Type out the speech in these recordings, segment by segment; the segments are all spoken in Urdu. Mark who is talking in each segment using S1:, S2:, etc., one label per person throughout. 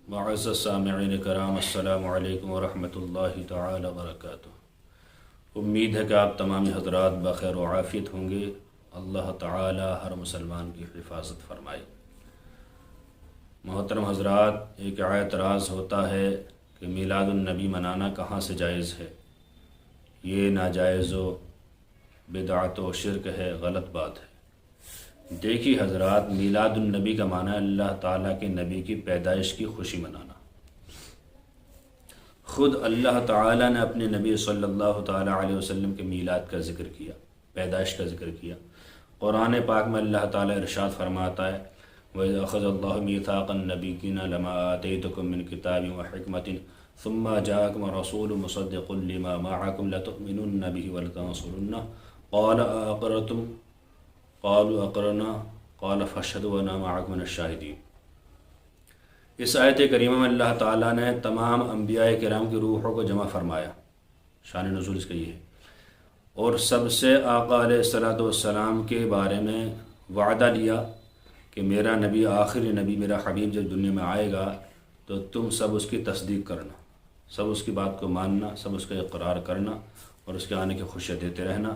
S1: معزز سامعین کرام، السلام علیکم ورحمۃ اللہ تعالی وبرکاتہ۔ امید ہے کہ آپ تمام حضرات بخیر و عافیت ہوں گے۔ اللہ تعالی ہر مسلمان کی حفاظت فرمائے۔ محترم حضرات، ایک اعتراض ہوتا ہے کہ میلاد النبی منانا کہاں سے جائز ہے؟ یہ ناجائز و بدعت و شرک ہے، غلط بات ہے۔ دیکھیے حضرات، میلاد النبی کا معنی ہے اللہ تعالیٰ کے نبی کی پیدائش کی خوشی منانا۔ خود اللہ تعالیٰ نے اپنے نبی صلی اللہ تعالیٰ علیہ وسلم کے میلاد کا ذکر کیا، پیدائش کا ذکر کیا۔ قرآن پاک میں اللہ تعالیٰ ارشاد فرماتا ہے وَإِذْ أَخَذَ اللَّهُ مِيثَاقَ النَّبِيِّينَ لَمَا آتَيْتُكُم مِّن كِتَابٍ وَحِكْمَةٍ ثُمَّ جَاءَكُمْ رَسُولٌ مُصَدِّقٌ لِّمَا مَعَكُمْ لَتُؤْمِنُنَّ بِهِ وَلَتَنصُرُنَّهُ قَالَ أَأَقْرَرْتُمْ قالوا اقرنا قال فاشهدوا وأنا معكم من الشاهدين۔ اس آیت کریمہ میں اللہ تعالیٰ نے تمام انبیاء کرام کی روحوں کو جمع فرمایا، شان نزول اس کا یہ ہے، اور سب سے آقا علیہ السلام کے بارے میں وعدہ لیا کہ میرا نبی آخری نبی، میرا حبیب جب دنیا میں آئے گا تو تم سب اس کی تصدیق کرنا، سب اس کی بات کو ماننا، سب اس کا اقرار کرنا اور اس کے آنے کی خوشیاں دیتے رہنا۔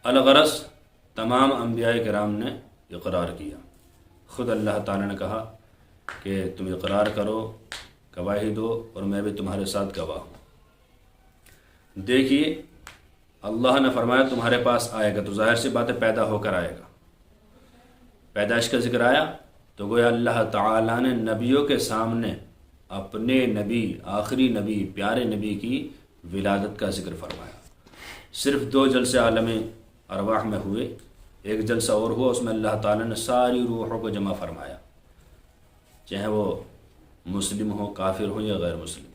S1: الغرض تمام انبیاء کرام نے اقرار کیا۔ خود اللہ تعالیٰ نے کہا کہ تم اقرار کرو، گواہی دو، اور میں بھی تمہارے ساتھ گواہ ہوں۔ دیکھیے، اللہ نے فرمایا تمہارے پاس آئے گا، تو ظاہر سی بات ہے پیدا ہو کر آئے گا۔ پیدائش کا ذکر آیا تو گویا اللہ تعالیٰ نے نبیوں کے سامنے اپنے نبی، آخری نبی، پیارے نبی کی ولادت کا ذکر فرمایا۔ صرف 2 جلسے عالم ارواح میں ہوئے، ایک جلسہ اور ہوا، اس میں اللہ تعالیٰ نے ساری روحوں کو جمع فرمایا، چاہے وہ مسلم ہو، کافر ہو یا غیر مسلم،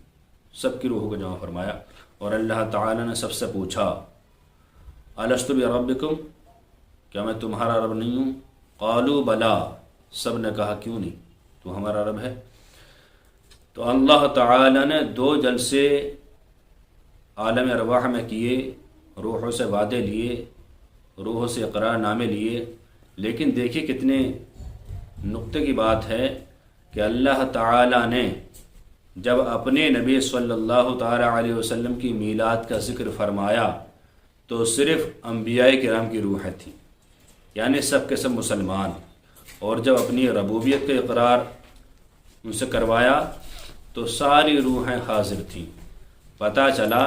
S1: سب کی روحوں کو جمع فرمایا۔ اور اللہ تعالیٰ نے سب سے پوچھا الست بربکم، کیا میں تمہارا رب نہیں ہوں؟ قالوا بلا، سب نے کہا کیوں نہیں، تو ہمارا رب ہے۔ تو اللہ تعالیٰ نے 2 جلسے عالم ارواح میں کیے، روحوں سے وعدے لیے، روحوں سے اقرار نامے لیے، لیکن دیکھیے کتنے نقطے کی بات ہے کہ اللہ تعالیٰ نے جب اپنے نبی صلی اللہ تعالیٰ علیہ وسلم کی میلاد کا ذکر فرمایا تو صرف انبیاء کرام کی روحیں تھیں، یعنی سب کے سب مسلمان، اور جب اپنی ربوبیت کا اقرار ان سے کروایا تو ساری روحیں حاضر تھیں۔ پتہ چلا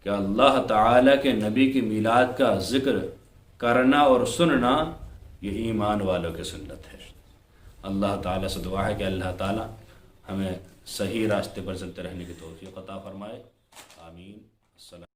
S1: کہ اللہ تعالیٰ کے نبی کی میلاد کا ذکر کرنا اور سننا یہ ایمان والوں کی سنت ہے۔ اللہ تعالیٰ سے دعا ہے کہ اللہ تعالیٰ ہمیں صحیح راستے پر چلتے رہنے کی توفیق عطا فرمائے۔ آمین۔ السلام